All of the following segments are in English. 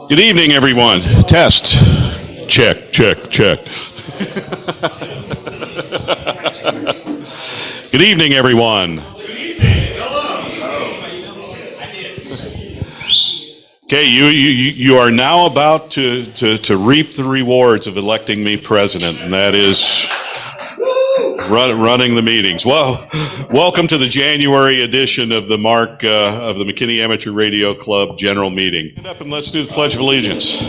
Good evening, everyone. Test. Check, check, check. Good evening, everyone. Okay, you are now about to reap the rewards of electing me president, and that is running the meetings. Well, welcome to the January edition of the MARC of the McKinney Amateur Radio Club General Meeting. Stand up and let's do the Pledge of Allegiance.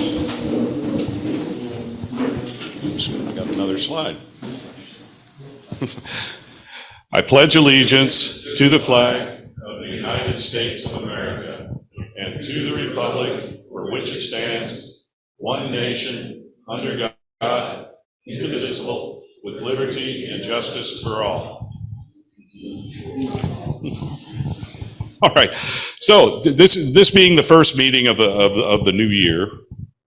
Oops, I got another slide. I pledge allegiance to the flag of the United States of America and to the republic for which it stands, one nation, under God, indivisible, with liberty and justice for all. All right. So this being the first meeting of the new year,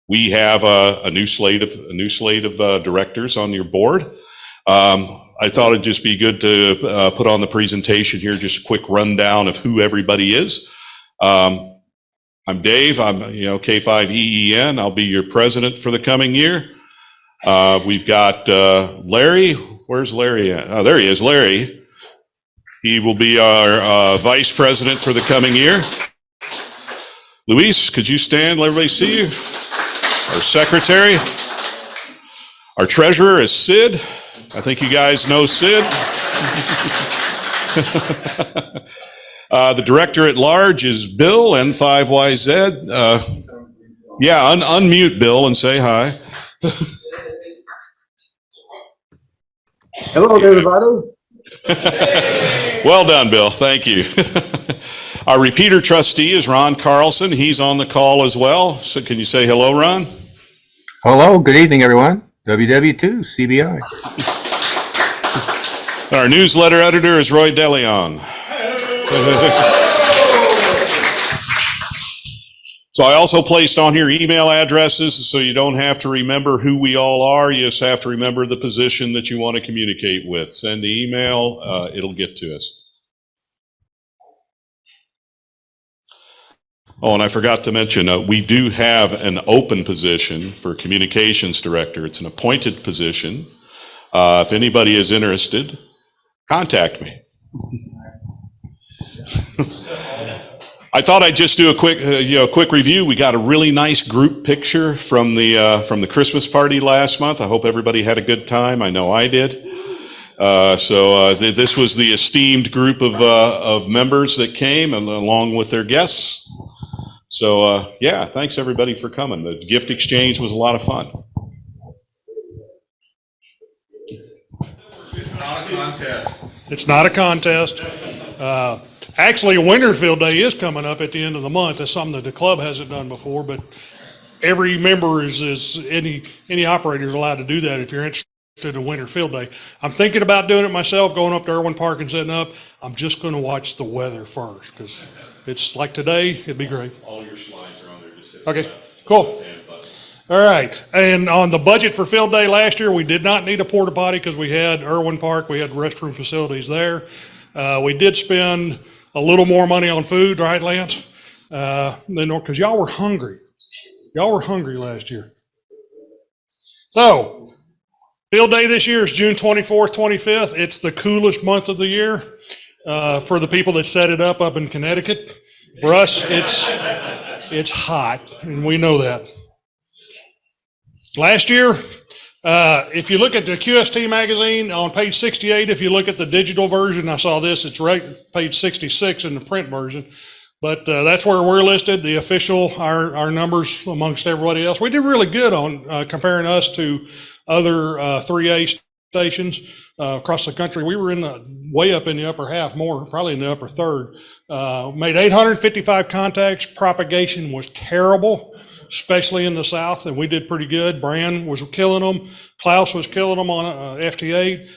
we have a new slate of directors on your board. I thought it'd just be good to put on the presentation here, just a quick rundown of who everybody is. I'm Dave. I'm K5EEN. I'll be your president for the coming year. We've got Larry. Where's Larry at? Oh, there he is, Larry. He will be our vice president for the coming year. Luis, could you stand? Let everybody see you. Our secretary. Our treasurer is Sid. I think you guys know Sid. The director at large is Bill, N5YZ. Unmute Bill and say hi. Hello, everybody. Well done, Bill. Thank you. Our repeater trustee is Ron Carlson. He's on the call as well. So can you say hello, Ron? Hello. Good evening, everyone. WW2 CBI. Our newsletter editor is Roy DeLeon. So I also placed on here email addresses so you don't have to remember who we all are. You just have to remember the position that you want to communicate with. Send the email, it'll get to us. Oh, and I forgot to mention, we do have an open position for communications director. It's an appointed position. If anybody is interested, contact me. I thought I'd just do a quick review. We got a really nice group picture from the Christmas party last month. I hope everybody had a good time. I know I did. This was the esteemed group of members that came, and along with their guests. So thanks everybody for coming. The gift exchange was a lot of fun. It's not a contest. It's not a contest. Actually, Winter Field Day is coming up at the end of the month. That's something that the club hasn't done before, but every member any operator is allowed to do that if you're interested in Winter Field Day. I'm thinking about doing it myself, going up to Irwin Park and setting up. I'm just going to watch the weather first because it's like today, it'd be great. All your slides are on there. Just Okay, cool. All right, and on the budget for Field Day last year, we did not need a porta potty because we had Irwin Park, we had restroom facilities there. We did spend a little more money on food, right, Lance? Because y'all were hungry. Y'all were hungry last year. So, Field Day this year is June 24th, 25th. It's the coolest month of the year for the people that set it up in Connecticut. For us, it's hot, and we know that. Last year, if you look at the QST magazine on page 68, if you look at the digital version, I saw this, it's right page 66 in the print version, but that's where we're listed, the official, our numbers amongst everybody else. We did really good on comparing us to other 3A stations across the country. We were way up in the upper half, probably in the upper third. Made 855 contacts. Propagation was terrible, especially in the South, and we did pretty good. Brand was killing them. Klaus was killing them on FT8.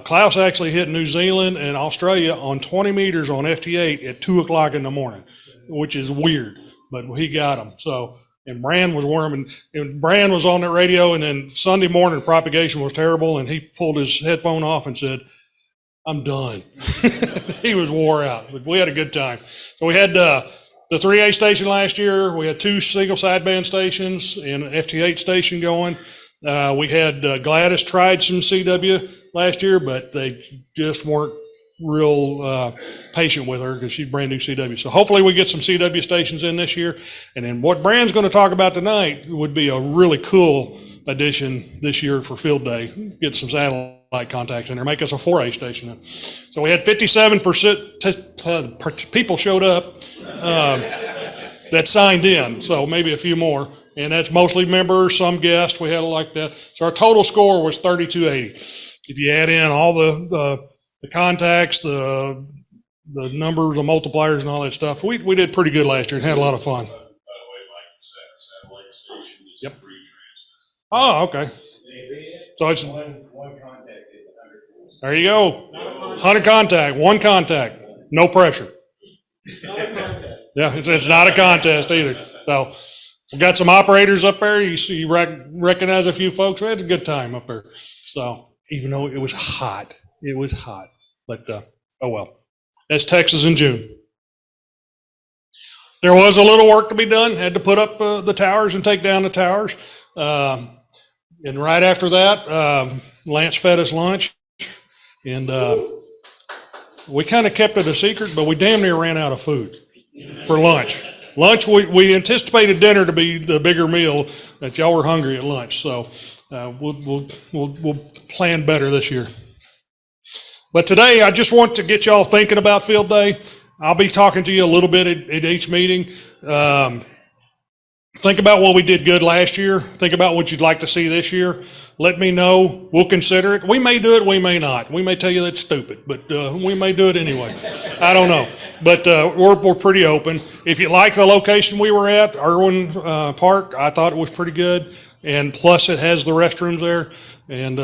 Klaus actually hit New Zealand and Australia on 20 meters on FT8 at 2 o'clock in the morning, which is weird, but he got them. So, and Brand was warm, and Brand was on that radio, and then Sunday morning propagation was terrible, and he pulled his headphone off and said, "I'm done." He was wore out, but we had a good time. So we had the 3A station last year, we had 2 single sideband stations and an FT8 station going. We had Gladys tried some CW last year, but they just weren't real patient with her because she's brand new CW. So hopefully we get some CW stations in this year. And then what Brand's going to talk about tonight would be a really cool addition this year for Field Day. Get some satellite contacts in there, make us a 4A station. So we had 57% people showed up that signed in. So maybe a few more. And that's mostly members, some guests. We had like that. So our total score was 3280. If you add in all the contacts, the numbers, the multipliers, and all that stuff, we did pretty good last year and had a lot of fun. By the way, Mike, satellite station is Yep. free transfer. Oh, okay. So it's One contact is 100. there you go. 100 contact, one contact, no pressure. Yeah, it's not a contest either. So we got some operators up there. You see, recognize a few folks. We had a good time up there. So even though it was hot, but oh well. That's Texas in June. There was a little work to be done. Had to put up the towers and take down the towers. And right after that, Lance fed us lunch, and we kind of kept it a secret, but we damn near ran out of food for lunch. Lunch, we anticipated dinner to be the bigger meal, that y'all were hungry at lunch. So we'll plan better this year. But today, I just want to get y'all thinking about Field Day. I'll be talking to you a little bit at each meeting. Think about what we did good last year. Think about what you'd like to see this year. Let me know. We'll consider it. We may do it. We may not. We may tell you that's stupid, but we may do it anyway. I don't know. But we're pretty open. If you like the location we were at, Irwin Park, I thought it was pretty good. And plus, it has the restrooms there. And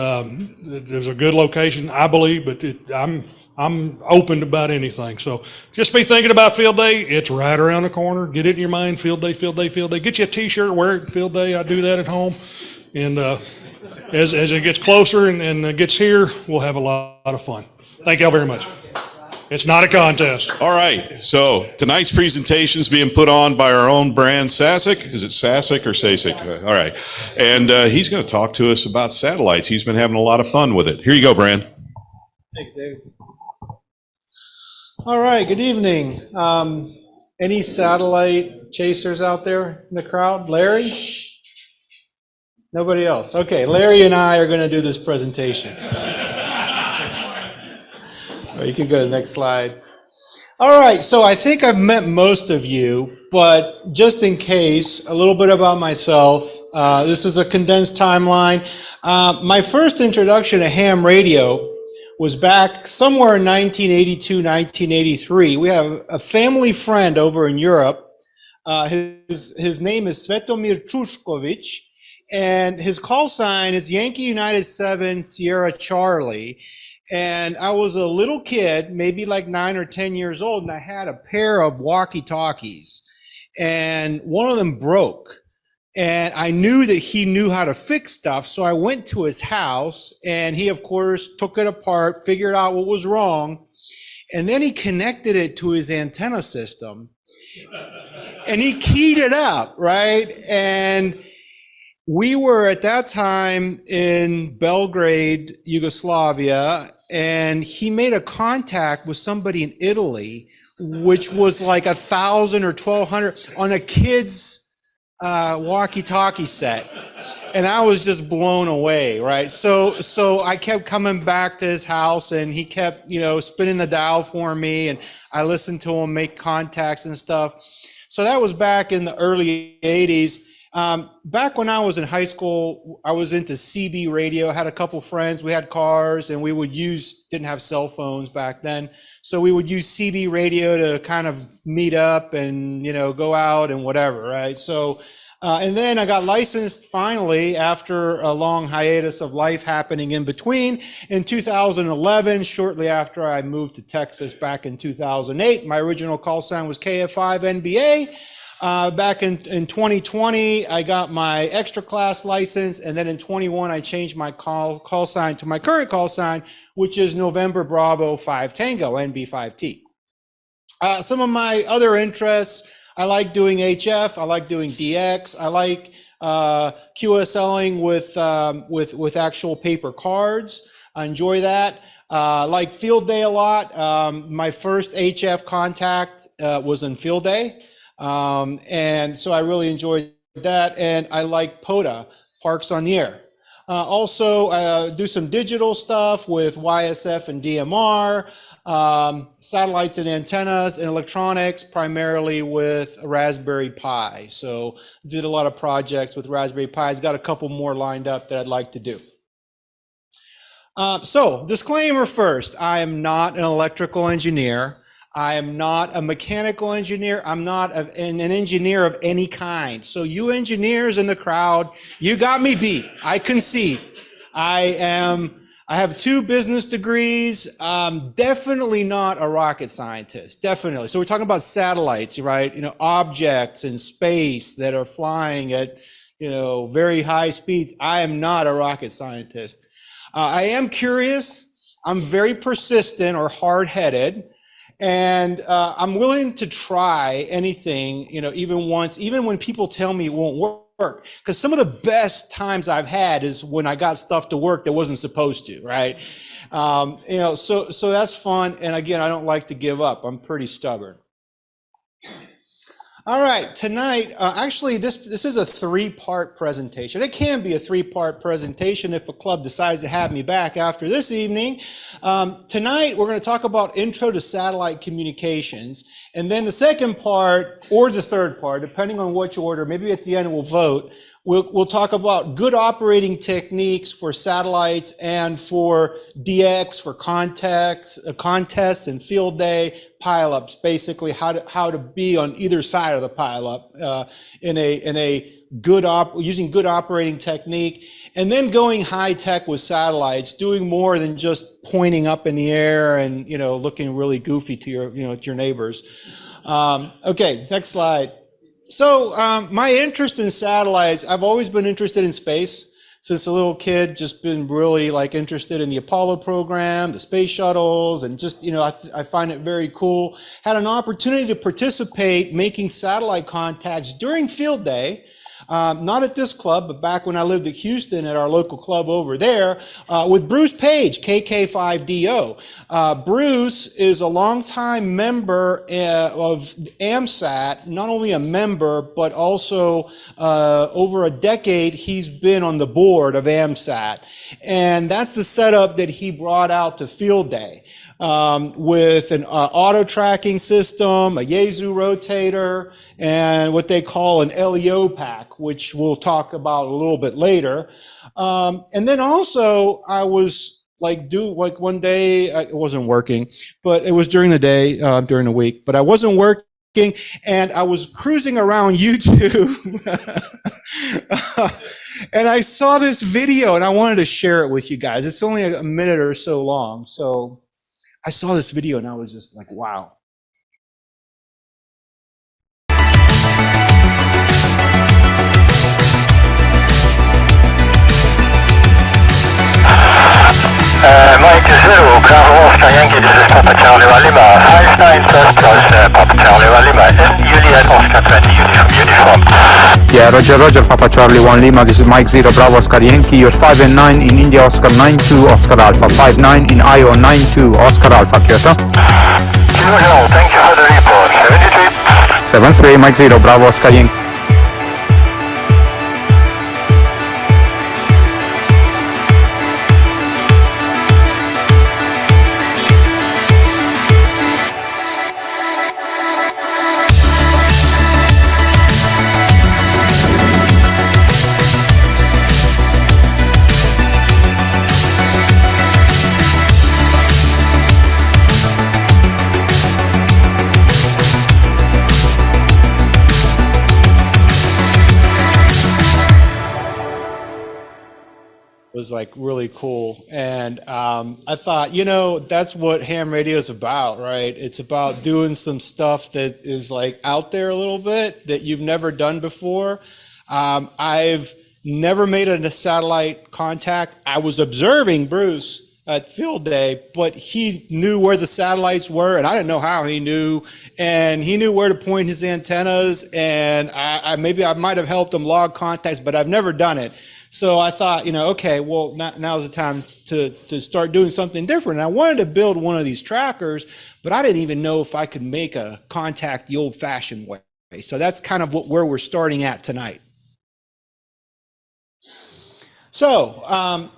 there's a good location, I believe. But I'm open to about anything. So just be thinking about Field Day. It's right around the corner. Get it in your mind. Field Day, Field Day, Field Day. Get you a T-shirt, wear it Field Day. I do that at home. And as it gets closer and gets here, we'll have a lot of fun. Thank y'all very much. It's not a contest. All right. So tonight's presentation is being put on by our own Brand Sasek. Is it Sasek or Sasek? All right. And he's going to talk to us about satellites. He's been having a lot of fun with it. Here you go, Brand. Thanks, David. All right, good evening. Any satellite chasers out there in the crowd? Larry? Nobody else. Okay, Larry and I are going to do this presentation. You can go to the next slide. All right, so I think I've met most of you, but just in case, a little bit about myself. This is a condensed timeline. My first introduction to ham radio was back somewhere in 1982, 1983. We have a family friend over in Europe. His name is Svetomir Chushkovich, and his call sign is Yankee United 7 Sierra Charlie. And I was a little kid, maybe like 9 or 10 years old, and I had a pair of walkie-talkies, and one of them broke. And I knew that he knew how to fix stuff, so I went to his house, and he, of course, took it apart, figured out what was wrong, and then he connected it to his antenna system, and he keyed it up, right? And we were at that time in Belgrade, Yugoslavia, and he made a contact with somebody in Italy, which was like 1,000 or 1,200 on a kid's walkie-talkie set, and I was just blown away, right? So I kept coming back to his house, and he kept, spinning the dial for me, and I listened to him make contacts and stuff. So that was back in the early 80s. Back when I was in high school, I was into CB radio. I had a couple friends. We had cars, and we didn't have cell phones back then. So we would use CB radio to kind of meet up and, go out and whatever, right? So, and then I got licensed finally after a long hiatus of life happening in between in 2011, shortly after I moved to Texas back in 2008. My original call sign was KF5NBA. Back in 2020, I got my extra class license, and then in 21, I changed my call sign to my current call sign, which is November Bravo 5 Tango, NB5T. Some of my other interests, I like doing HF. I like doing DX. I like QSLing with actual paper cards. I enjoy that. I like field day a lot. My first HF contact was in field day. And so I really enjoyed that. And I like POTA, Parks on the Air. Also do some digital stuff with YSF and DMR, satellites and antennas and electronics, primarily with a Raspberry Pi. So did a lot of projects with Raspberry Pis. Got a couple more lined up that I'd like to do. So disclaimer first, I am not an electrical engineer. I am not a mechanical engineer. I'm not an engineer of any kind. So you engineers in the crowd, you got me beat. I concede. I have 2 business degrees. Definitely not a rocket scientist. Definitely. So we're talking about satellites, right? You know, objects in space that are flying at, you know, very high speeds. I am not a rocket scientist. I am curious. I'm very persistent or hard-headed. And I'm willing to try anything, you know, even when people tell me it won't work. Because some of the best times I've had is when I got stuff to work that wasn't supposed to, right? You know, so that's fun. And again, I don't like to give up. I'm pretty stubborn. All right, tonight, actually, this is a 3-part presentation. It can be a 3-part presentation if a club decides to have me back after this evening. Tonight, we're going to talk about Intro to Satellite Communications. And then the second part, or the third part, depending on which order, maybe at the end we'll vote, we'll talk about good operating techniques for satellites and for DX, for contests and field day pileups, basically how to be on either side of the pileup in a good using good operating technique, and then going high tech with satellites, doing more than just pointing up in the air and, you know, looking really goofy to your, you know, to your neighbors. Okay, next slide. So my interest in satellites, I've always been interested in space. Since a little kid, just been really like interested in the Apollo program, the space shuttles, and just, you know, I find it very cool. Had an opportunity to participate making satellite contacts during field day. Not at this club, but back when I lived at Houston at our local club over there, with Bruce Page, KK5DO. Bruce is a longtime member of AMSAT, not only a member, but also over a decade, he's been on the board of AMSAT. And that's the setup that he brought out to field day. With an auto tracking system, a Yaesu rotator, and what they call an LEO pack, which we'll talk about a little bit later. And then also I was like one day, it wasn't working, but it was during the day, during the week, but I wasn't working and I was cruising around YouTube and I saw this video and I wanted to share it with you guys. It's only a minute or so long. So I saw this video and I was just like, wow. Mike 0, Bravo Oscar Yankee, this is Papa Charlie Lima, 59 first choice, Papa Charlie Lima, and Juliet Oscar 20 uniform. Yeah, Roger, Papa Charlie 1 Lima, this is Mike 0, Bravo Oscar Yankee, you're 5 and 9 in India, Oscar 9-2, Oscar Alpha, 5-9 in IO 9-2, Oscar Alpha, QSA. Usual, thank you for the report, 73. 7-3, Mike 0, Bravo Oscar Yankee. Was like really cool. And I thought, you know, that's what ham radio is about, right? It's about doing some stuff that is like out there a little bit that you've never done before. I've never made a satellite contact. I was observing Bruce at field day, but he knew where the satellites were, and I didn't know how he knew, and he knew where to point his antennas, and I maybe I might have helped him log contacts, but I've never done it. So I thought, okay, well, now's the time to start doing something different. And I wanted to build one of these trackers, but I didn't even know if I could make a contact the old-fashioned way. So that's kind of where we're starting at tonight. So,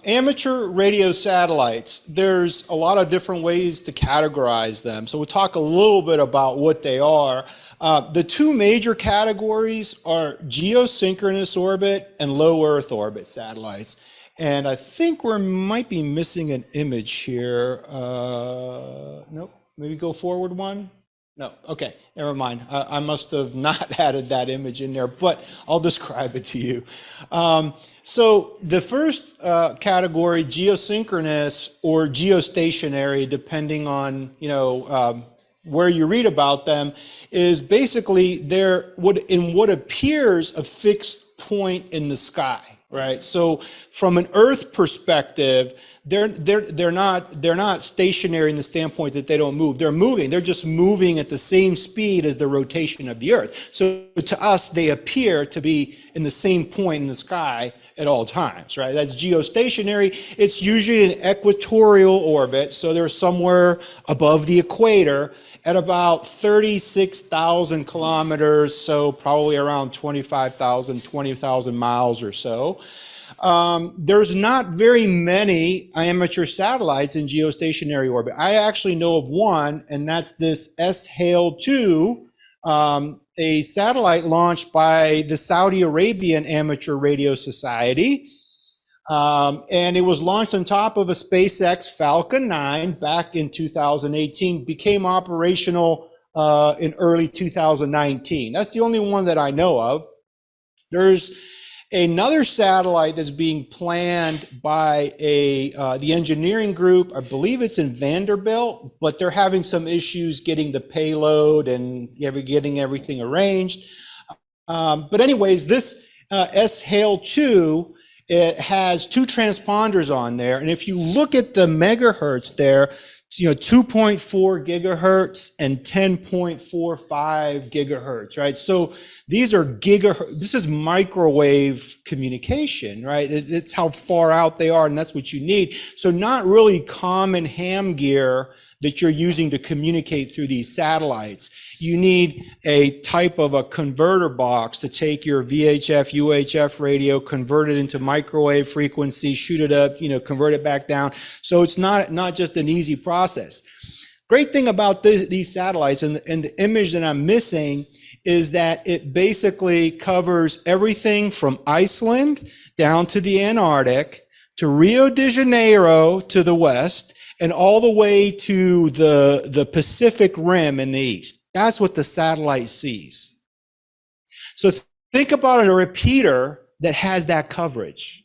amateur radio satellites, there's a lot of different ways to categorize them. So we'll talk a little bit about what they are. The two major categories are geosynchronous orbit and low Earth orbit satellites. And I think we might be missing an image here. Nope, maybe go forward one. No, okay, never mind. I must have not added that image in there, but I'll describe it to you. So the first category, geosynchronous or geostationary, depending on where you read about them, is basically they're in what appears a fixed point in the sky, right? So from an Earth perspective, they're not stationary in the standpoint that they don't move. They're moving. They're just moving at the same speed as the rotation of the Earth. So to us, they appear to be in the same point in the sky at all times, right? That's geostationary. It's usually an equatorial orbit, so they're somewhere above the equator at about 36,000 kilometers, so probably around 25,000, 20,000 miles or so. There's not very many amateur satellites in geostationary orbit. I actually know of one, and that's this S-HALE-2, a satellite launched by the Saudi Arabian Amateur Radio Society. And it was launched on top of a SpaceX Falcon 9 back in 2018, became operational in early 2019. That's the only one that I know of. There's another satellite that's being planned by the engineering group. I believe it's in Vanderbilt, but they're having some issues getting the payload and getting everything arranged. But anyways, this S-HALE-2, it has two transponders on there. And if you look at the megahertz there, 2.4 gigahertz and 10.45 gigahertz, right? So these are gigahertz. This is microwave communication, right? It's how far out they are, and that's what you need. So not really common ham gear that you're using to communicate through these satellites. You need a type of a converter box to take your VHF, UHF radio, convert it into microwave frequency, shoot it up, convert it back down. So it's not just an easy process. Great thing about these satellites and the image that I'm missing is that it basically covers everything from Iceland down to the Antarctic, to Rio de Janeiro to the west, and all the way to the Pacific Rim in the east. That's what the satellite sees. So think about a repeater that has that coverage,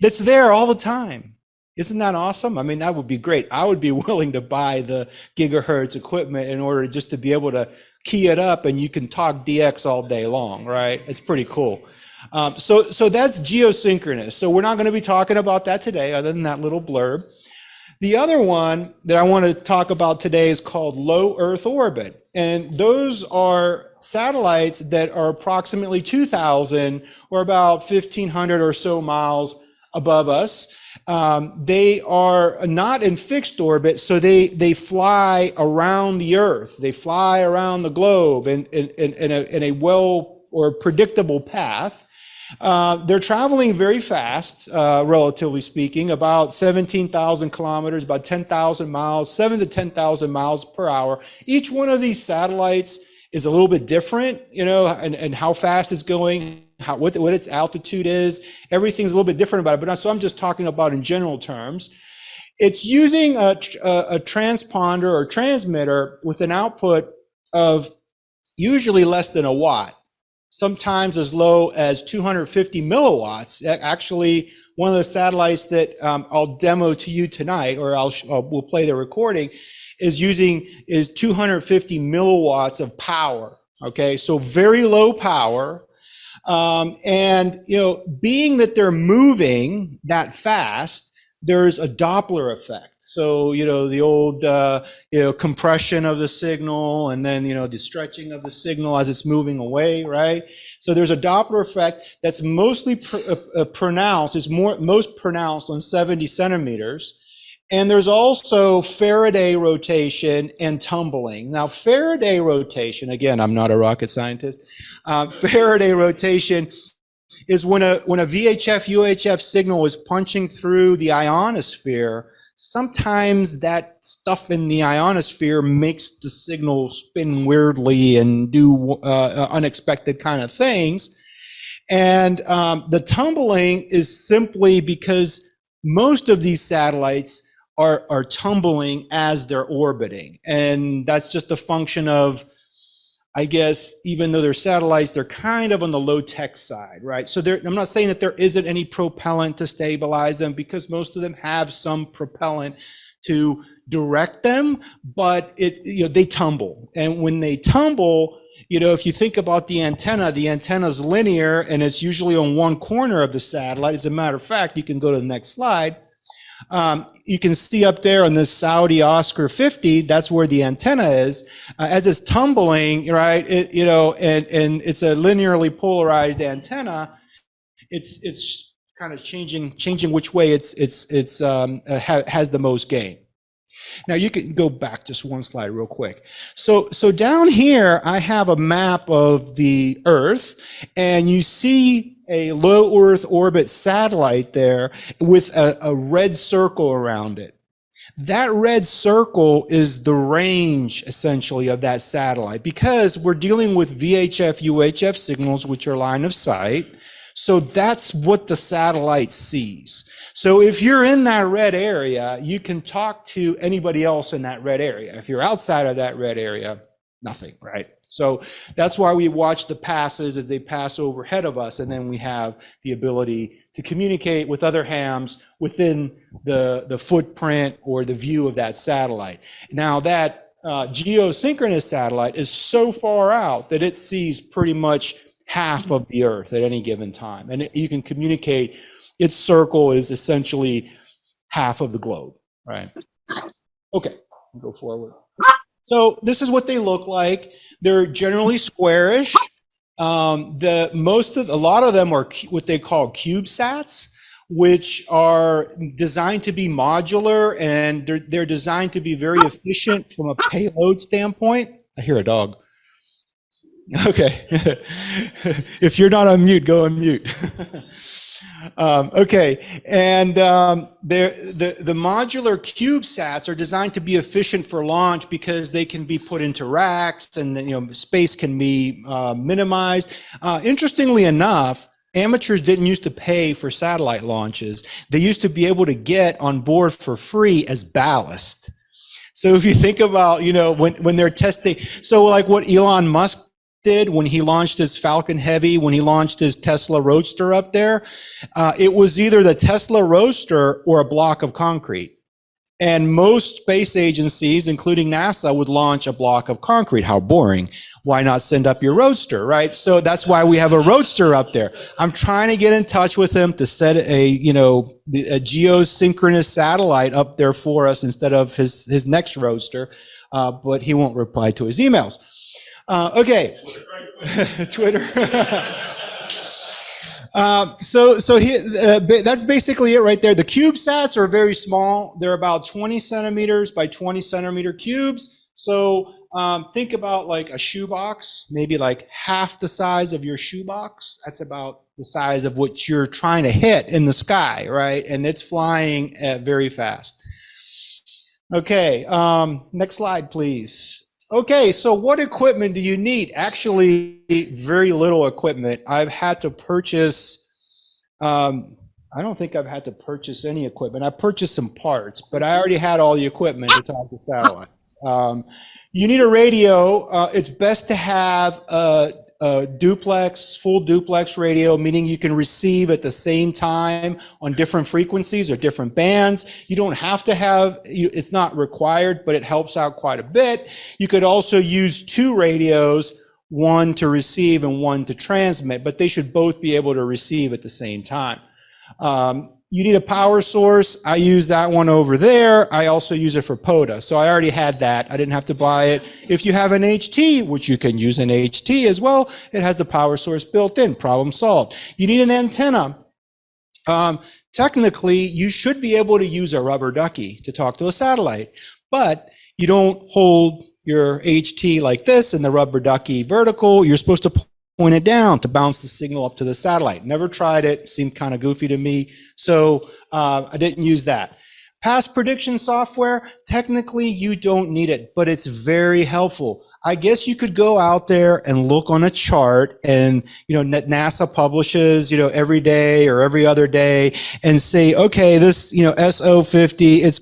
that's there all the time. Isn't that awesome? I mean, that would be great. I would be willing to buy the gigahertz equipment in order just to be able to key it up and you can talk DX all day long, right? It's pretty cool. So that's geosynchronous. So we're not going to be talking about that today other than that little blurb. The other one that I want to talk about today is called low Earth orbit. And those are satellites that are approximately 2,000 or about 1,500 or so miles above us. They are not in fixed orbit, so they fly around the Earth. They fly around the globe in a well or predictable path. They're traveling very fast, relatively speaking, about 17,000 kilometers, about 10,000 miles, 7 to 10,000 miles per hour. Each one of these satellites is a little bit different, and how fast it's going, what its altitude is. Everything's a little bit different about it, but so I'm just talking about in general terms. It's using a transponder or transmitter with an output of usually less than a watt. Sometimes as low as 250 milliwatts. Actually, one of the satellites that I'll demo to you tonight, or we'll play the recording, is 250 milliwatts of power. Okay, so very low power, and being that they're moving that fast, there's a Doppler effect. So, the old, compression of the signal, and then, the stretching of the signal as it's moving away, right? So there's a Doppler effect that's mostly pronounced, it's most pronounced on 70 centimeters. And there's also Faraday rotation and tumbling. Now, Faraday rotation, again, I'm not a rocket scientist. Faraday rotation is when a VHF UHF signal is punching through the ionosphere, sometimes that stuff in the ionosphere makes the signal spin weirdly and do unexpected kind of things. And the tumbling is simply because most of these satellites are tumbling as they're orbiting. And that's just a function of, I guess, even though they're satellites, they're kind of on the low tech side, right? So I'm not saying that there isn't any propellant to stabilize them, because most of them have some propellant to direct them, but they tumble. And when they tumble, if you think about the antenna is linear, and it's usually on one corner of the satellite. As a matter of fact, you can go to the next slide. You can see up there on this Saudi Oscar 50, that's where the antenna is. As it's tumbling, right, and it's a linearly polarized antenna, it's kind of changing which way has the most gain. Now you can go back just one slide real quick. So down here, I have a map of the Earth, and you see a low Earth orbit satellite there with a red circle around it. That red circle is the range, essentially, of that satellite, because we're dealing with VHF, UHF signals, which are line of sight. So that's what the satellite sees. So if you're in that red area, you can talk to anybody else in that red area. If you're outside of that red area, nothing, right? So that's why we watch the passes as they pass overhead of us, and then we have the ability to communicate with other hams within the footprint or the view of that satellite. Now that geosynchronous satellite is so far out that it sees pretty much half of the Earth at any given time, and you can communicate. Its circle is essentially half of the globe, right? Okay, go forward. So this is what they look like. They're generally squarish. A lot of them are what they call CubeSats, which are designed to be modular, and they're designed to be very efficient from a payload standpoint. I hear a dog. Okay. If you're not on mute, go on mute. Okay, and the modular CubeSats are designed to be efficient for launch because they can be put into racks, and space can be minimized. Interestingly enough, amateurs didn't used to pay for satellite launches. They used to be able to get on board for free as ballast. So if you think about, when they're testing, so like what Elon Musk did when he launched his Falcon Heavy, when he launched his Tesla Roadster up there, it was either the Tesla Roadster or a block of concrete. And most space agencies, including NASA, would launch a block of concrete. How boring. Why not send up your Roadster, right? So that's why we have a Roadster up there. I'm trying to get in touch with him to set a geosynchronous satellite up there for us instead of his next Roadster, but he won't reply to his emails. Okay, Twitter. That's basically it right there. The CubeSats are very small. They're about 20 centimeters by 20 centimeter cubes. So think about like a shoebox, maybe like half the size of your shoebox. That's about the size of what you're trying to hit in the sky, right? And it's flying very fast. Okay, next slide, please. Okay, so what equipment do you need? Actually, very little equipment. I've had to purchase, I don't think I've had to purchase any equipment. I purchased some parts, but I already had all the equipment to talk to satellites. You need a radio. It's best to have a full duplex radio, meaning you can receive at the same time on different frequencies or different bands. You don't have to have, it's not required, but it helps out quite a bit. You could also use two radios, one to receive and one to transmit, but they should both be able to receive at the same time. You need a power source. I use that one over there. I also use it for POTA. So I already had that. I didn't have to buy it. If you have an HT, which you can use an HT as well, it has the power source built in. Problem solved. You need an antenna. Technically, you should be able to use a rubber ducky to talk to a satellite, but you don't hold your HT like this and the rubber ducky vertical. You're supposed to point it down to bounce the signal up to the satellite. Never tried it. Seemed kind of goofy to me. So I didn't use that. Past prediction software, technically you don't need it, but it's very helpful. I guess you could go out there and look on a chart and, NASA publishes, every day or every other day and say, okay, this, SO50, it's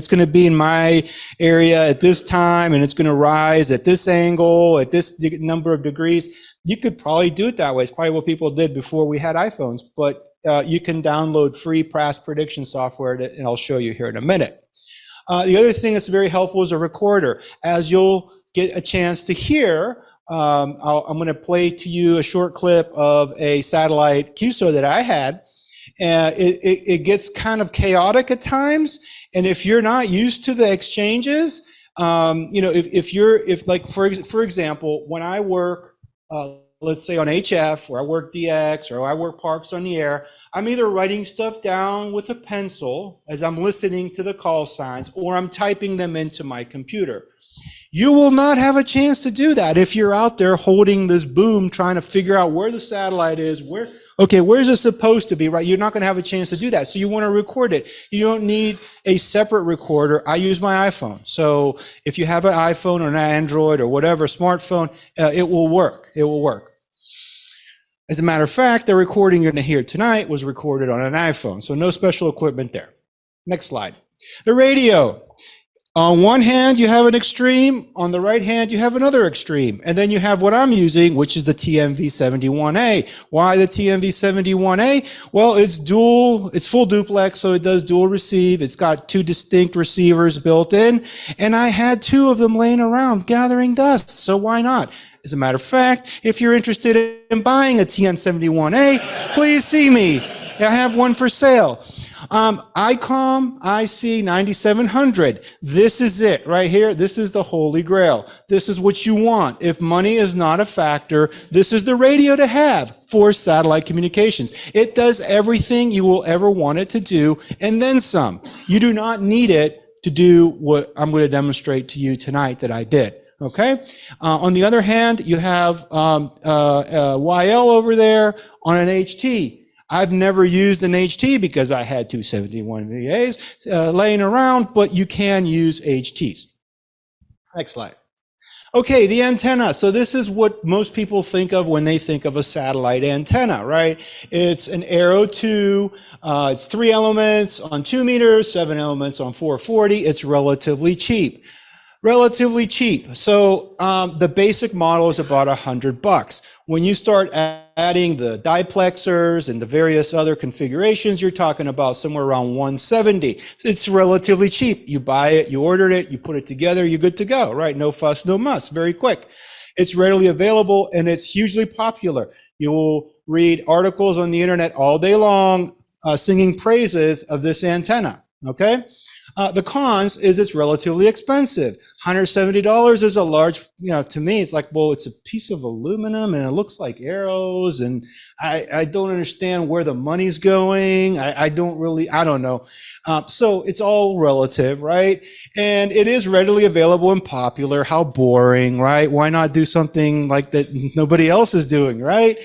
going to be in my area at this time and it's going to rise at this angle, at this number of degrees. You could probably do it that way. It's probably what people did before we had iPhones, but you can download free past prediction software, and I'll show you here in a minute. The other thing that's very helpful is a recorder. As you'll get a chance to hear, I'm going to play to you a short clip of a satellite QSO that I had. It gets kind of chaotic at times, and if you're not used to the exchanges, for example, when I work, let's say on HF, or I work DX, or I work Parks on the air, I'm either writing stuff down with a pencil as I'm listening to the call signs, or I'm typing them into my computer. You will not have a chance to do that if you're out there holding this boom, trying to figure out where the satellite is, where's it supposed to be, right? You're not going to have a chance to do that. So you want to record it. You don't need a separate recorder. I use my iPhone. So if you have an iPhone or an Android or whatever smartphone, it will work. It will work. As a matter of fact, the recording you're going to hear tonight was recorded on an iPhone. So no special equipment there. Next slide. The radio. On one hand, you have an extreme. On the right hand, you have another extreme. And then you have what I'm using, which is the TMV71A. Why the TMV71A? Well, it's full duplex, so it does dual receive. It's got two distinct receivers built in. And I had two of them laying around gathering dust, so why not? As a matter of fact, if you're interested in buying a TM71A, please see me. I have one for sale. ICOM IC9700. This is it right here. This is the holy grail. This is what you want. If money is not a factor, this is the radio to have for satellite communications. It does everything you will ever want it to do, and then some. You do not need it to do what I'm going to demonstrate to you tonight that I did. Okay. On the other hand, you have YL over there on an HT. I've never used an HT because I had 271 VAs laying around, but you can use HTs. Next slide. Okay, the antenna. So this is what most people think of when they think of a satellite antenna, right? It's an Arrow 2. It's 3 elements on 2 meters, 7 elements on 440. It's relatively cheap. Relatively cheap. So the basic model is about $100. When you start adding the diplexers and the various other configurations, you're talking about somewhere around $170. It's relatively cheap. You buy it, you ordered it, you put it together, you're good to go, right? No fuss, no muss, very quick. It's readily available and it's hugely popular. You will read articles on the internet all day long singing praises of this antenna, okay? The cons is it's relatively expensive. $170 is a large, to me, it's like, well, it's a piece of aluminum and it looks like arrows. And I don't understand where the money's going. I don't know. So it's all relative, right? And it is readily available and popular. How boring, right? Why not do something like that nobody else is doing, right?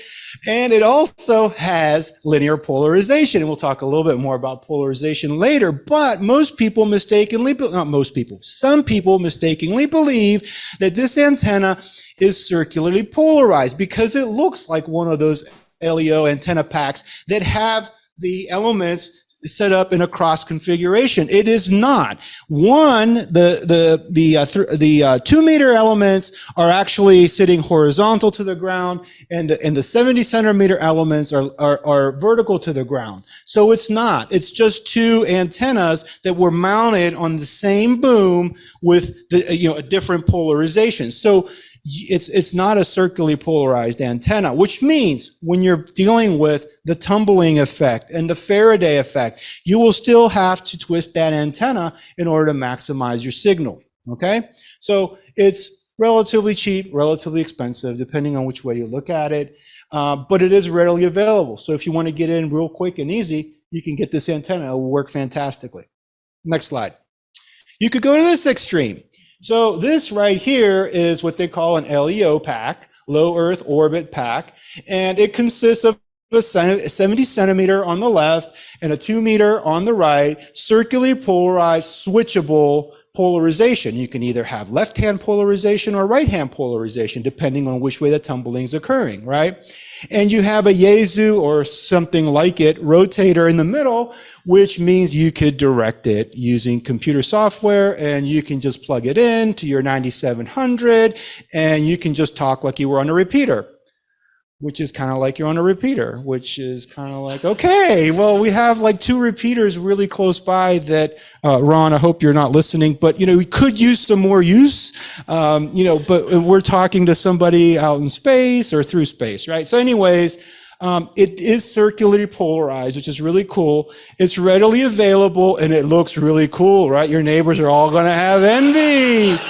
And it also has linear polarization. And we'll talk a little bit more about polarization later, but most people some people mistakenly believe that this antenna is circularly polarized because it looks like one of those LEO antenna packs that have the elements set up in a cross configuration. It is not. The 2 meter elements are actually sitting horizontal to the ground, and the 70 centimeter elements are vertical to the ground. So it's not. It's just two antennas that were mounted on the same boom with a different polarization. So It's not a circularly polarized antenna, which means when you're dealing with the tumbling effect and the Faraday effect, you will still have to twist that antenna in order to maximize your signal. Okay, so it's relatively cheap, relatively expensive, depending on which way you look at it, but it is readily available. So if you want to get in real quick and easy, you can get this antenna. It will work fantastically. Next slide. You could go to this extreme. So this right here is what they call an LEO pack, low Earth orbit pack, and it consists of a 70 centimeter on the left and a 2 meter on the right, circularly polarized, switchable polarization. You can either have left-hand polarization or right-hand polarization, depending on which way the tumbling is occurring, right? And you have a Yaesu or something like it rotator in the middle, which means you could direct it using computer software, and you can just plug it in to your 9700 and you can just talk like you were on a repeater, which is kind of like you're on a repeater, which is kind of like, okay, well, we have like 2 repeaters really close by that, Ron, I hope you're not listening, but, you know, we could use some more use, you know, but we're talking to somebody out in space or through space, right? So anyways, it is circularly polarized, which is really cool. It's readily available and it looks really cool, right? Your neighbors are all going to have envy.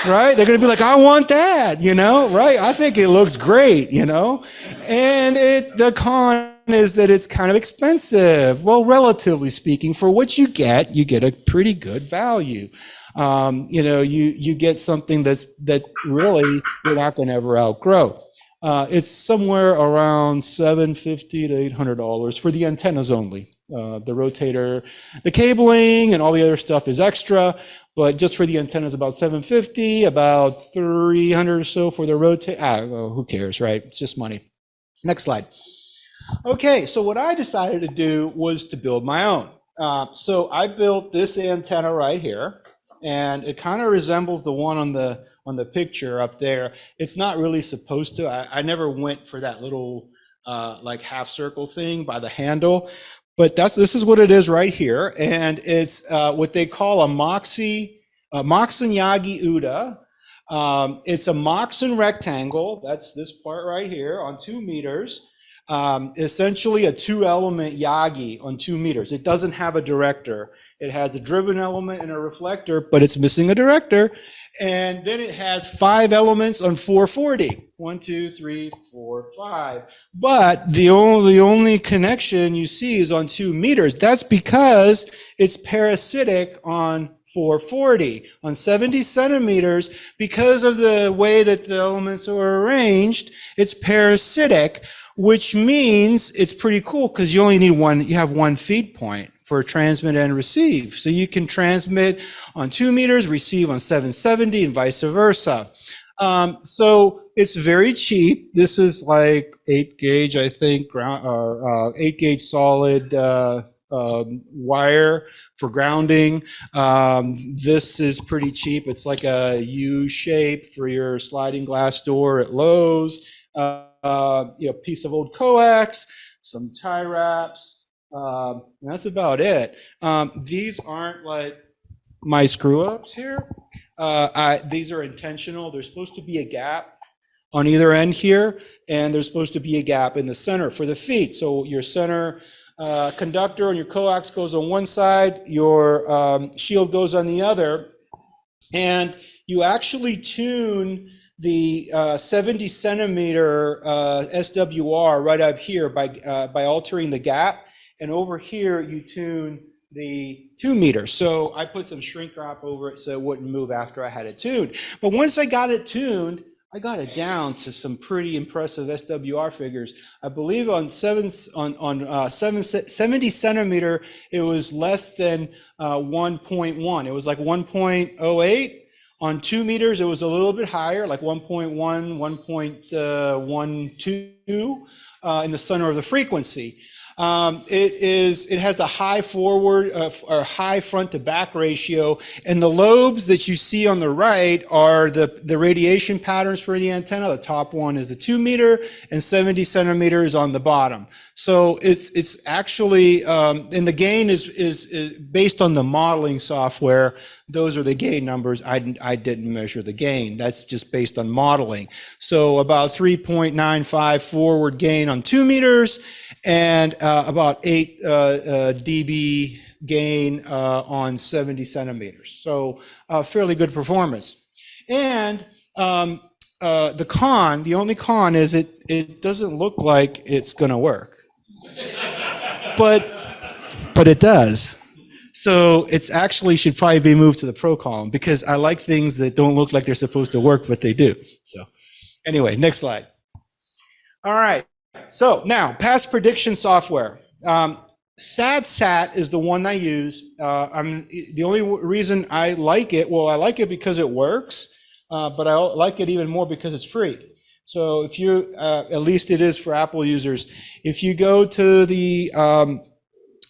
Right? They're going to be like, I want that, you know, right? I think it looks great, you know, and the con is that it's kind of expensive. Well, relatively speaking, for what you get a pretty good value. You know, you get something that really you're not going to ever outgrow. It's somewhere around $750 to $800 for the antennas only. The rotator, the cabling and all the other stuff is extra, but just for the antennas about $750, about $300 or so for the rotator. Well, who cares, right? It's just money. Next slide. Okay, so what I decided to do was to build my own. So I built this antenna right here, and it kind of resembles the one on the picture up there. It's not really supposed to. I never went for that little like half circle thing by the handle, but this is what it is right here, and it's what they call a Moxon Yagi Uda. It's a Moxon rectangle. That's this part right here on 2 meters. Essentially a 2-element Yagi on 2 meters. It doesn't have a director. It has a driven element and a reflector, but it's missing a director. And then it has 5 elements on 440. 1, 2, 3, 4, 5. But the only connection you see is on 2 meters. That's because it's parasitic on 440. On 70 centimeters, because of the way that the elements are arranged, it's parasitic, which means it's pretty cool because you only need you have one feed point for transmit and receive. So you can transmit on 2 meters, receive on 770 and vice versa. So it's very cheap. This is like 8 gauge, I think, 8 gauge solid wire for grounding. This is pretty cheap. It's like a U shape for your sliding glass door at Lowe's. Piece of old coax, some tie wraps. That's about it. These aren't like my screw ups here. These are intentional. There's supposed to be a gap on either end here, and there's supposed to be a gap in the center for the feed. So your center conductor on your coax goes on one side, your shield goes on the other, and you actually tune the 70 centimeter SWR right up here by altering the gap, and over here you tune the 2 meters. So I put some shrink wrap over it so it wouldn't move after I had it tuned. But once I got it tuned, I got it down to some pretty impressive SWR figures. I believe on 70 centimeter, it was less than 1.1. It was like 1.08. On 2 meters, it was a little bit higher, like 1.1, 1.12 in the center of the frequency. It has a high forward or high front to back ratio, and the lobes that you see on the right are the radiation patterns for the antenna. The top one is the 2 meter, and 70 centimeters on the bottom. So it's actually, and the gain is based on the modeling software Those are the gain numbers. I didn't measure the gain. That's just based on modeling. So about 3.95 forward gain on 2 meters and about 8 dB gain on 70 centimeters. So fairly good performance. And the only con is it doesn't look like it's going to work. but it does. So it's actually should probably be moved to the pro column because I like things that don't look like they're supposed to work, but they do. So anyway, next slide. All right. So now past prediction software. SADSAT is the one I use. The only reason I like it, well, I like it because it works, but I like it even more because it's free. So if you, at least it is for Apple users, if you go to the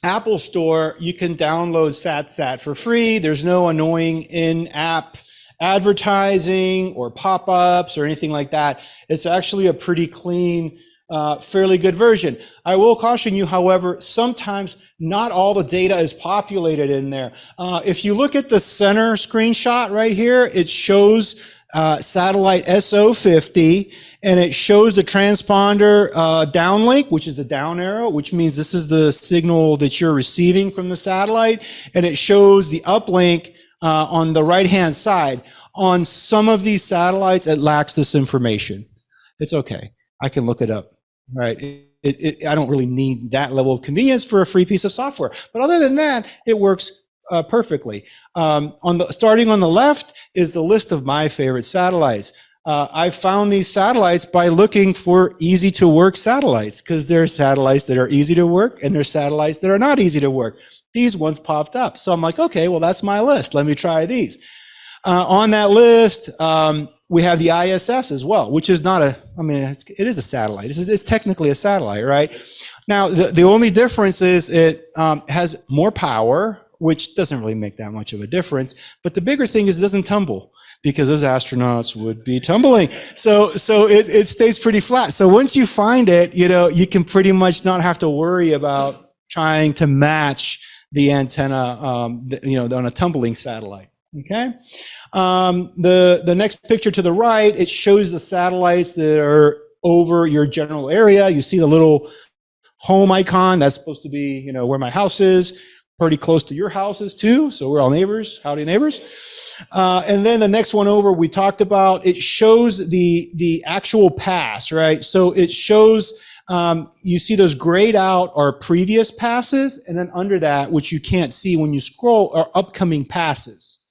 Apple Store, you can download SADSAT for free. There's no annoying in-app advertising or pop-ups or anything like that. It's actually a pretty clean, fairly good version. I will caution you, however, sometimes not all the data is populated in there. If you look at the center screenshot right here, it shows satellite SO50, and it shows the transponder downlink, which is the down arrow, which means this is the signal that you're receiving from the satellite, and it shows the uplink on the right-hand side. On some of these satellites, it lacks this information. It's okay. I can look it up, right? I don't really need that level of convenience for a free piece of software. But other than that, it works perfectly. Starting on the left is the list of my favorite satellites. I found these satellites by looking for easy to work satellites because there are satellites that are easy to work and there are satellites that are not easy to work. These ones popped up. So I'm like, okay, well, that's my list. Let me try these. On that list, we have the ISS as well, which is not it is a satellite. It's technically a satellite, right? Now, the only difference is it has more power, which doesn't really make that much of a difference. But the bigger thing is it doesn't tumble because those astronauts would be tumbling. So it stays pretty flat. So once you find it, you can pretty much not have to worry about trying to match the antenna, on a tumbling satellite. Okay. The next picture to the right, it shows the satellites that are over your general area. You see the little home icon. That's supposed to be, where my house is. Pretty close to your houses too. So we're all neighbors. Howdy, neighbors. And then the next one over we talked about, it shows the actual pass, right? So it shows, you see those grayed out are previous passes, and then under that, which you can't see when you scroll, are upcoming passes.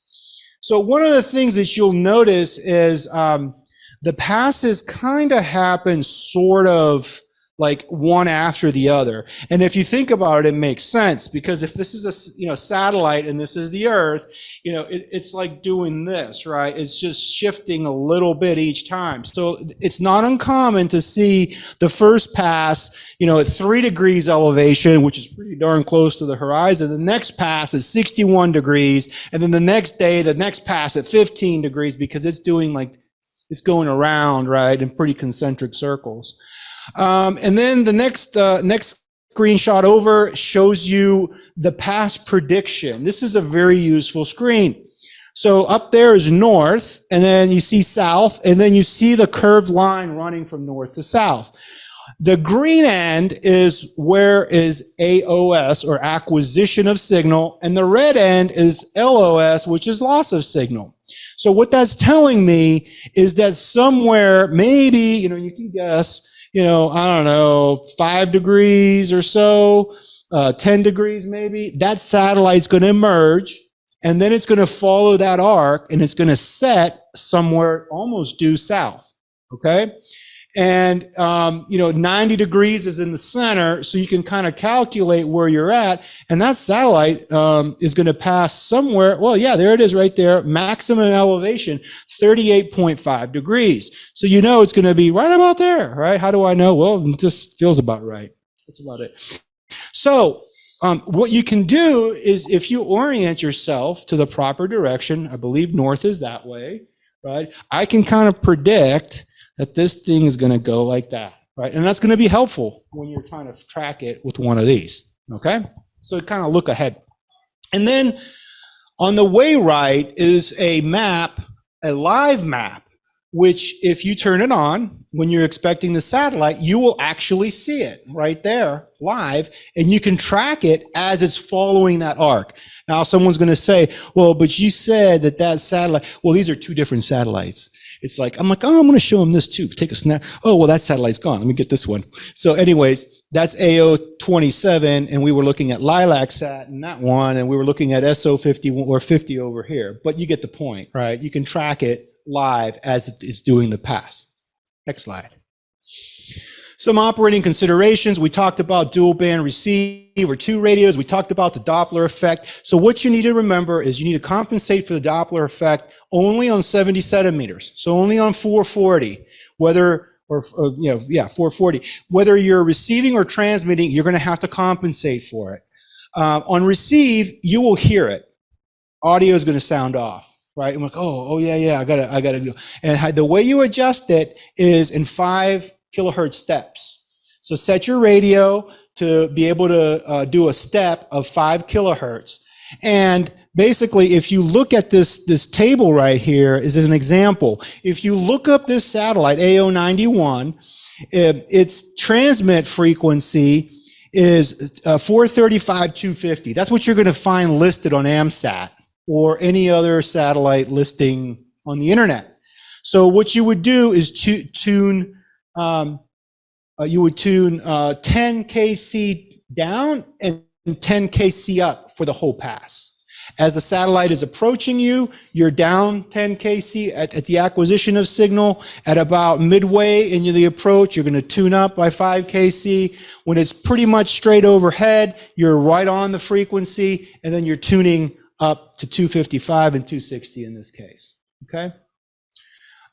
So one of the things that you'll notice is the passes kind of happen sort of like one after the other. And if you think about it, it makes sense because if this is a satellite and this is the Earth, it's like doing this, right? It's just shifting a little bit each time. So it's not uncommon to see the first pass, at 3 degrees elevation, which is pretty darn close to the horizon. The next pass is 61 degrees. And then the next day, the next pass at 15 degrees because it's doing it's going around, right? In pretty concentric circles. And then the next screenshot over shows you the past prediction. This is a very useful screen. So up there is north, and then you see south, and then you see the curved line running from north to south. The green end is where is AOS, or acquisition of signal, and the red end is LOS, which is loss of signal. So what that's telling me is that somewhere, maybe, you can guess, I don't know, 5 degrees or so, 10 degrees maybe, that satellite's going to emerge, and then it's going to follow that arc, and it's going to set somewhere almost due south, okay? And, 90 degrees is in the center, so you can kind of calculate where you're at, and that satellite is going to pass somewhere, well, yeah, there it is right there, maximum elevation, 38.5 degrees. So it's going to be right about there, right? How do I know? Well, it just feels about right. That's about it. So what you can do is if you orient yourself to the proper direction, I believe north is that way, right? I can kind of predict that this thing is going to go like that, right? And that's going to be helpful when you're trying to track it with one of these, okay? So kind of look ahead. And then On the way right is a map, a live map, which if you turn it on when you're expecting the satellite, you will actually see it right there live, and you can track it as it's following that arc. Now, someone's going to say, well, but you said that satellite, well, these are two different satellites. It's like, I'm like, oh, I'm going to show them this too. Take a snap. Oh, well, that satellite's gone. Let me get this one. So anyways, that's AO27, and we were looking at Lilac Sat in that one, and we were looking at SO50 or 50 over here. But you get the point, right? You can track it live as it is doing the pass. Next slide. Some operating considerations. We talked about dual band receiver, 2 radios. We talked about the Doppler effect. So what you need to remember is you need to compensate for the Doppler effect only on 70 centimeters. So only on 440, 440. Whether you're receiving or transmitting, you're going to have to compensate for it. On receive, you will hear it. Audio is going to sound off. Right? I'm like, oh yeah, I gotta go. And the way you adjust it is in 5 kilohertz steps. So set your radio to be able to do a step of 5 kilohertz. And basically, if you look at this table right here, is an example. If you look up this satellite, AO91, its transmit frequency is 435, 250. That's what you're going to find listed on AMSAT or any other satellite listing on the internet. So what you would do is tune 10 kc down and 10 kc up for the whole pass. As the satellite is approaching you, you're down 10 kc at the acquisition of signal. At about midway in the approach, you're going to tune up by 5 kc. When it's pretty much straight overhead, you're right on the frequency, and then you're tuning up to 255 and 260 in this case, okay?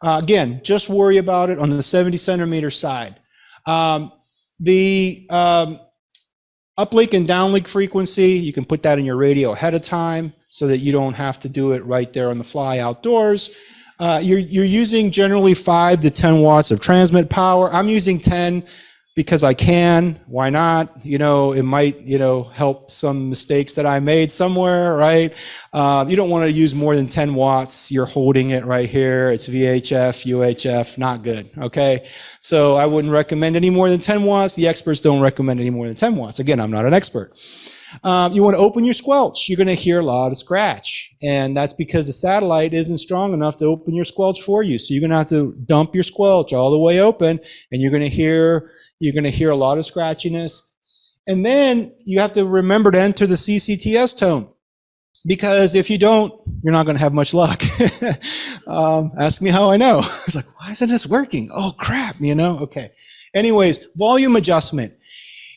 Again, just worry about it on the 70 centimeter side. The uplink and downlink frequency, you can put that in your radio ahead of time so that you don't have to do it right there on the fly outdoors. You're using generally 5 to 10 watts of transmit power. I'm using 10 because I can. Why not? You know, it might, help some mistakes that I made somewhere, right? You don't want to use more than 10 watts. You're holding it right here. It's VHF, UHF, not good, okay? So I wouldn't recommend any more than 10 watts. The experts don't recommend any more than 10 watts. Again, I'm not an expert. You want to open your squelch. You're going to hear a lot of scratch. And that's because the satellite isn't strong enough to open your squelch for you. So you're going to have to dump your squelch all the way open, and you're going to hear a lot of scratchiness. And then you have to remember to enter the CCTS tone, because if you don't, you're not going to have much luck. Ask me how I know. It's like, why isn't this working? Oh, crap, Okay. Anyways, volume adjustment.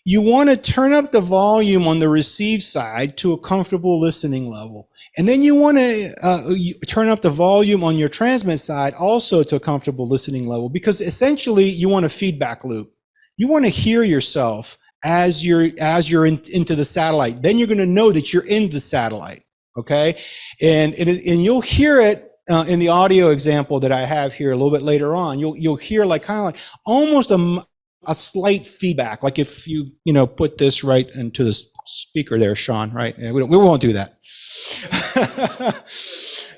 You want to turn up the volume on the receive side to a comfortable listening level. And then you want to turn up the volume on your transmit side also to a comfortable listening level, because essentially you want a feedback loop. You want to hear yourself as you're into the satellite. Then you're going to know that you're in the satellite, okay? And you'll hear it in the audio example that I have here a little bit later on. You'll hear kind of like almost a slight feedback, like if you put this right into the speaker there, Sean, right? And we won't do that.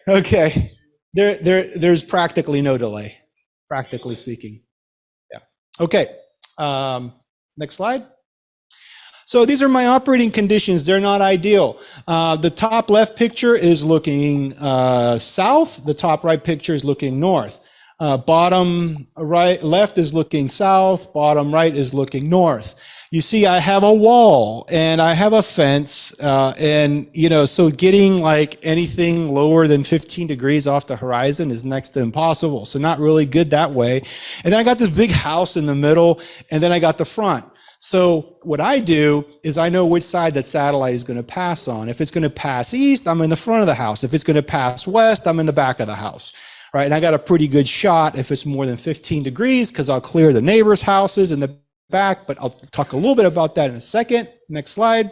Okay, there's practically no delay, practically speaking. Yeah. Okay. Next slide. So these are my operating conditions. They're not ideal. The top left picture is looking south. The top right picture is looking north. Bottom right, left is looking south. Bottom right is looking north. You see, I have a wall and I have a fence, and so getting like anything lower than 15 degrees off the horizon is next to impossible. So not really good that way. And then I got this big house in the middle, and then I got the front. So what I do is I know which side that satellite is going to pass on. If it's going to pass east, I'm in the front of the house. If it's going to pass west, I'm in the back of the house. Right, and I got a pretty good shot if it's more than 15 degrees, because I'll clear the neighbors' houses in the back, but I'll talk a little bit about that in a second. Next slide.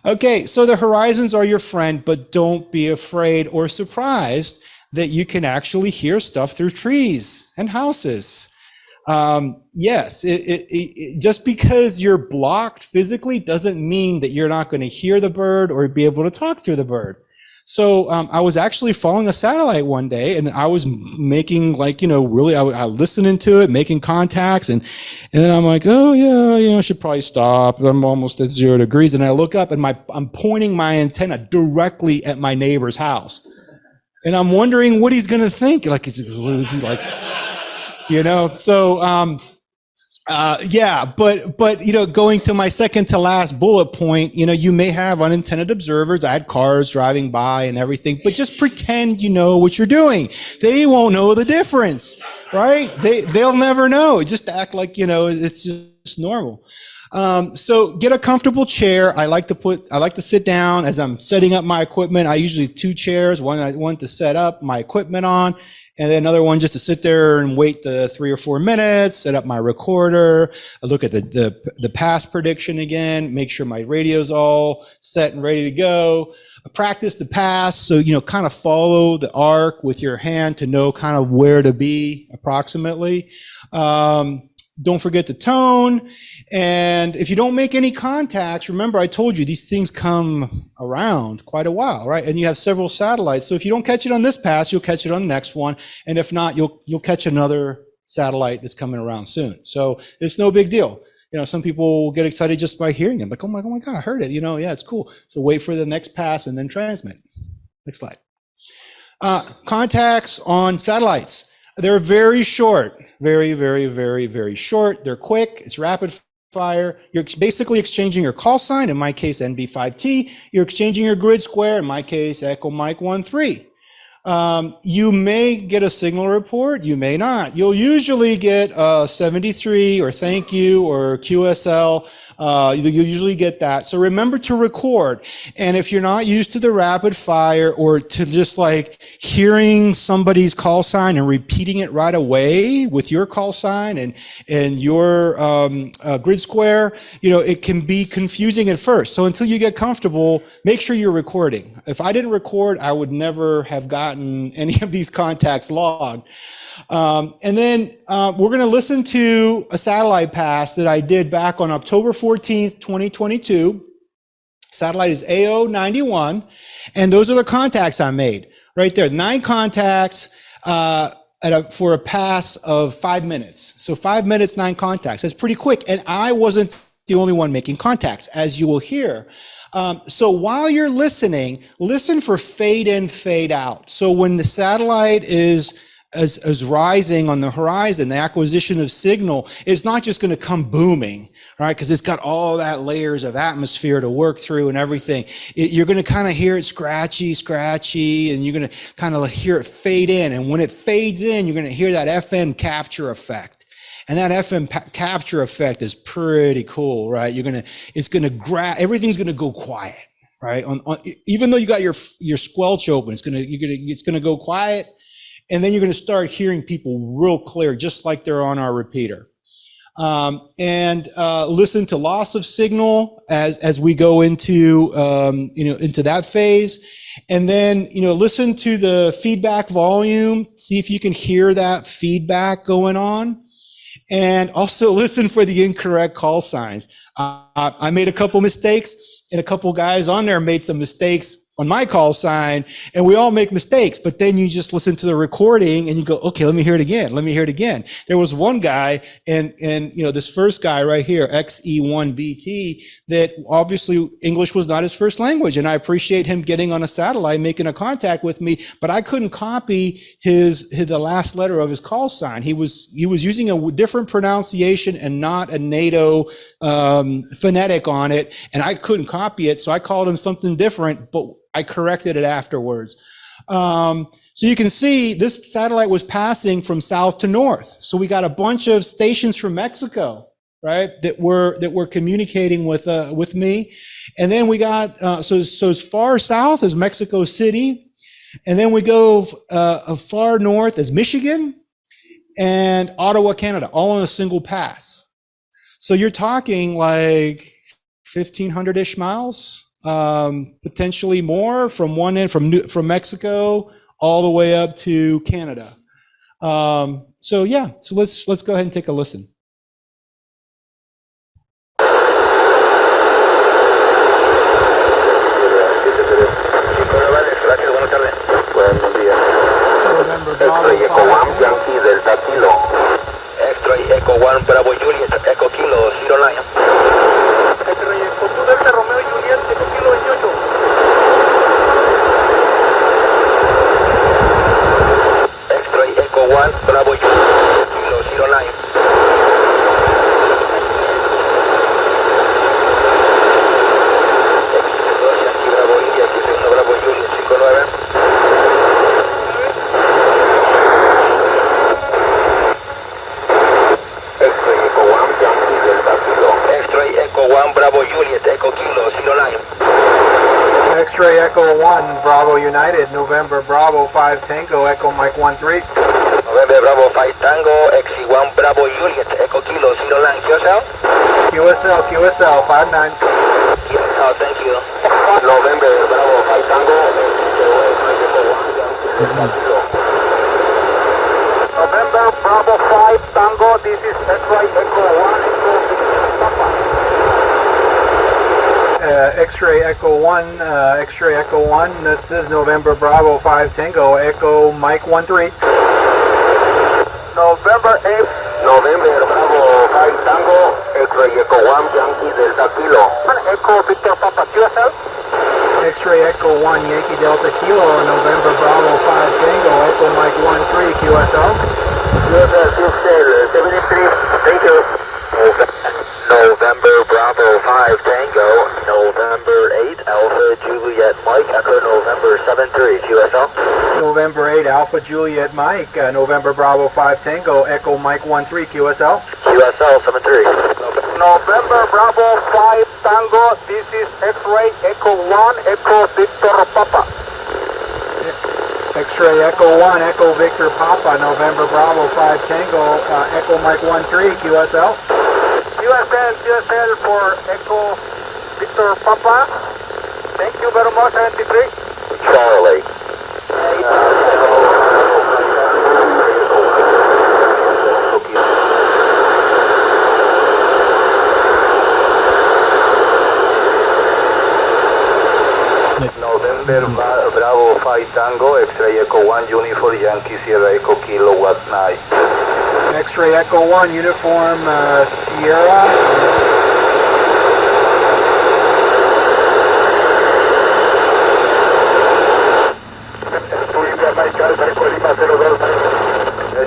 Okay, so the horizons are your friend, but don't be afraid or surprised that you can actually hear stuff through trees and houses. Yes, just because you're blocked physically doesn't mean that you're not going to hear the bird or be able to talk through the bird. So I was actually following a satellite one day, and I was making really, I listening to it, making contacts, and then I'm like, oh yeah, I should probably stop. I'm almost at 0 degrees, and I look up, and I'm pointing my antenna directly at my neighbor's house, and I'm wondering what he's gonna think. Like, what is he like? So. But going to my second to last bullet point, you may have unintended observers. I had cars driving by and everything, but just pretend you know what you're doing. They won't know the difference, right? They'll never know. Just act like, it's just normal. So get a comfortable chair. I like to sit down as I'm setting up my equipment. I usually 2 chairs, one to set up my equipment on, and then another one just to sit there and wait the 3 or 4 minutes, set up my recorder. I look at the pass prediction again, make sure my radio's all set and ready to go. I practice the pass, so kind of follow the arc with your hand to know kind of where to be approximately. Don't forget the tone. And if you don't make any contacts, remember I told you these things come around quite a while, right? And you have several satellites. So if you don't catch it on this pass, you'll catch it on the next one. And if not, you'll catch another satellite that's coming around soon. So it's no big deal. Some people get excited just by hearing it. Like, oh my God, I heard it. Yeah, it's cool. So wait for the next pass and then transmit. Next slide. Contacts on satellites. They're very short, very, very, very, very short. They're quick. It's rapid fire. You're basically exchanging your call sign, in my case, NB5T. You're exchanging your grid square, in my case, Echo Mike 13. You may get a signal report. You may not. You'll usually get 73 or thank you or QSL. You'll usually get that. So remember to record. And if you're not used to the rapid fire or to just like hearing somebody's call sign and repeating it right away with your call sign and your grid square, it can be confusing at first. So until you get comfortable, make sure you're recording. If I didn't record, I would never have gotten any of these contacts logged. And then we're going to listen to a satellite pass that I did back on October 14th, 2022. Satellite is AO91. And those are the contacts I made right there. 9 contacts for a pass of 5 minutes. So 5 minutes, 9 contacts. That's pretty quick. And I wasn't the only one making contacts, as you will hear. So while you're listening, listen for fade in, fade out. So when the satellite is rising on the horizon, the acquisition of signal is not just going to come booming, right? Because it's got all that layers of atmosphere to work through and everything. You're going to kind of hear it scratchy, and you're going to kind of hear it fade in. And when it fades in, you're going to hear that FM capture effect. And that FM capture effect is pretty cool, right? Everything's going to go quiet, right? Even though you got your squelch open, it's going to go quiet. And then you're going to start hearing people real clear, just like they're on our repeater. And listen to loss of signal as we go into that phase. And then, listen to the feedback volume, see if you can hear that feedback going on. And also listen for the incorrect call signs. I made a couple mistakes, and a couple guys on there made some mistakes on my call sign, and we all make mistakes, but then you just listen to the recording and you go, okay, let me hear it again. There was one guy, and this first guy right here, XE1BT, that obviously English was not his first language, and I appreciate him getting on a satellite, making a contact with me, but I couldn't copy the last letter of his call sign. He was using a different pronunciation and not a NATO phonetic on it, and I couldn't copy it, so I called him something different, but I corrected it afterwards. So you can see this satellite was passing from south to north. So we got a bunch of stations from Mexico, right, that were communicating with me. And then we got, so as far south as Mexico City. And then we go far north as Michigan and Ottawa, Canada, all on a single pass. So you're talking like 1,500-ish miles. Potentially more from one end, from Mexico all the way up to Canada. So let's go ahead and take a listen. 1, Bravo Juliet, Kilo 09. Bravo India, Bravo Juliet 59. X-ray Echo 1, Yankee Delta Kilo. X-ray Echo 1, Bravo Juliet, Echo Kilo 09. X-ray Echo 1, Bravo United, November Bravo 5 Tango, Echo Mike 13. November Bravo 5 Tango, XC1 Bravo Juliet, Echo Kilo 09, QSL? QSL 59. QSL, thank you. November Bravo 5 Tango, November Bravo 5 Tango, this is X-ray Echo 1, X-ray Echo 1, X-ray Echo 1, this is November Bravo 5 Tango, Echo Mike 13. November 8, November Bravo 5 Tango, X-ray Echo 1, Yankee Delta Kilo. Echo Victor Papa, QSL? X-ray Echo 1, Yankee Delta Kilo, November Bravo 5 Tango, Echo Mike 13, QSL. QSL, 73, thank you. November Bravo 5 Tango, November 8 Alpha Juliet Mike, Echo November 73, QSL. November 8 Alpha Juliet Mike, November Bravo 5 Tango, Echo Mike 13, QSL. QSL 73. November Bravo 5 Tango, this is X-ray Echo 1, Echo Victor Papa. X-ray Echo 1, Echo Victor Papa, November Bravo 5 Tango, Echo Mike 13, QSL. QSL for Echo Victor Papa. Thank you very much, 73. Charlie. November Bravo 5 Tango, X-ray Echo 1 Uniform Yankee Sierra Echo Kilowatt 9. X-ray Echo 1, Uniform Sierra.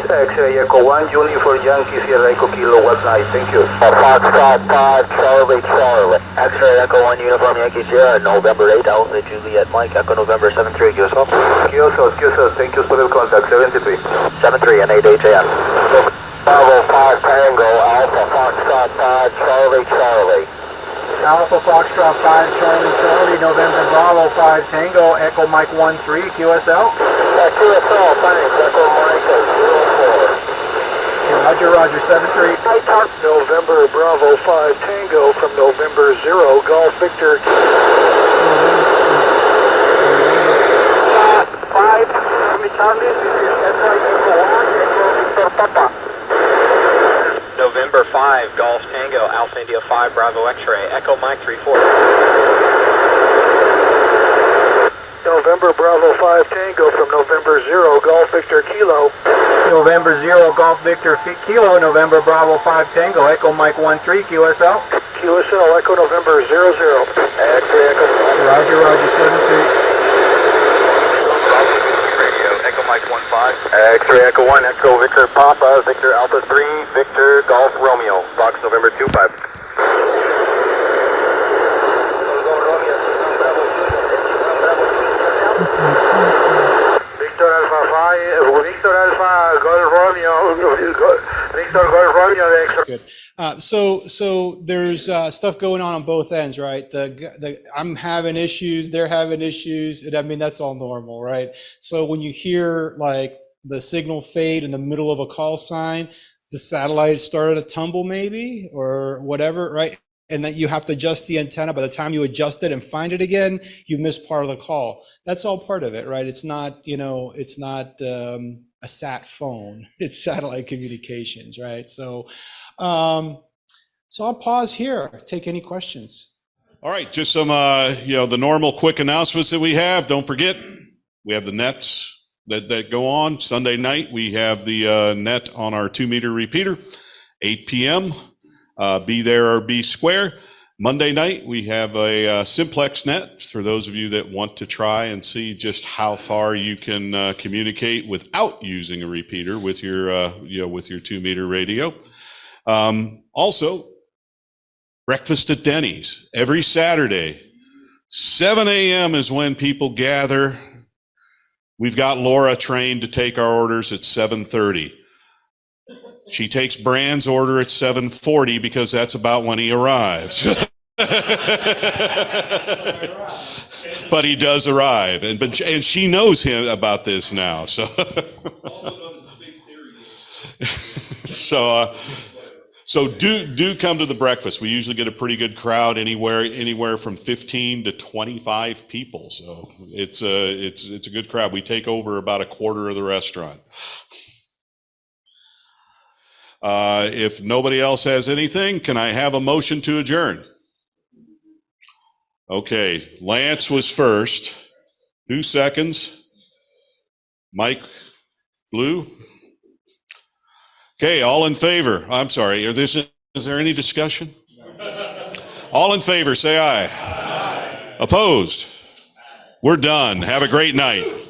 X-ray Echo 1 Uniform Yankee Sierra Echo Kilowatt 9, thank you. Foxtrot 5 Charlie Charlie. X-ray Echo 1 Uniform Yankee Sierra, November 8 Alpha Juliet Mike, Echo November 73, QSL. QSL, thank you for the contact, 73. 73 and 8 HAM. Bravo 5 Tango, Alpha Foxtrot 5 Charlie Charlie. Alpha Foxtrot 5 Charlie Charlie, November Bravo 5 Tango, Echo Mike 13, QSL. QSL, thanks, Echo Mike 04. Roger, 73. November Bravo 5 Tango from November 0 Golf Victor. 5 Charlie, this is Echo 1, Echo Victor Papa. November 5 Golf Tango, Alpha India 5 Bravo X-ray, Echo Mike 34. November Bravo 5 Tango from November 0 Golf Victor Kilo. November 0 Golf Victor Kilo, November Bravo 5 Tango, Echo Mike 13, QSL. QSL, Echo November 00. Roger, 73. Echo Mike 15. X-ray Echo 1, Echo Victor Papa, Victor Alpha 3, Victor Golf Romeo, Fox November 25. Victor Alpha 5, Victor Alpha Golf Romeo, Victor Golf Romeo. That's good. So there's stuff going on both ends, right? I'm having issues, they're having issues, and I mean that's all normal, right? So when you hear like the signal fade in the middle of a call sign, the satellite started to tumble maybe or whatever, right? And then you have to adjust the antenna. By the time you adjust it and find it again, you miss part of the call. That's all part of it, right? It's not, it's not a sat phone. It's satellite communications, right? So I'll pause here. Take any questions. All right, just some, the normal quick announcements that we have. Don't forget, we have the nets that go on. Sunday night, we have the net on our 2-meter repeater, 8 p.m. Be there or be square. Monday night, we have a simplex net for those of you that want to try and see just how far you can communicate without using a repeater with your, with your 2-meter radio. Also, breakfast at Denny's every Saturday. 7 a.m. is when people gather. We've got Laura trained to take our orders at 7:30. She takes Brand's order at 7:40 because that's about when he arrives. But he does arrive, and she knows him about this now. So, so do come to the breakfast. We usually get a pretty good crowd, anywhere from 15 to 25 people. So it's a good crowd. We take over about a quarter of the restaurant. If nobody else has anything, can I have a motion to adjourn? Okay, Lance was first. Who seconds? Mike Blue? Okay, all in favor. I'm sorry, is there any discussion? All in favor, say aye. Aye. Opposed? We're done. Have a great night.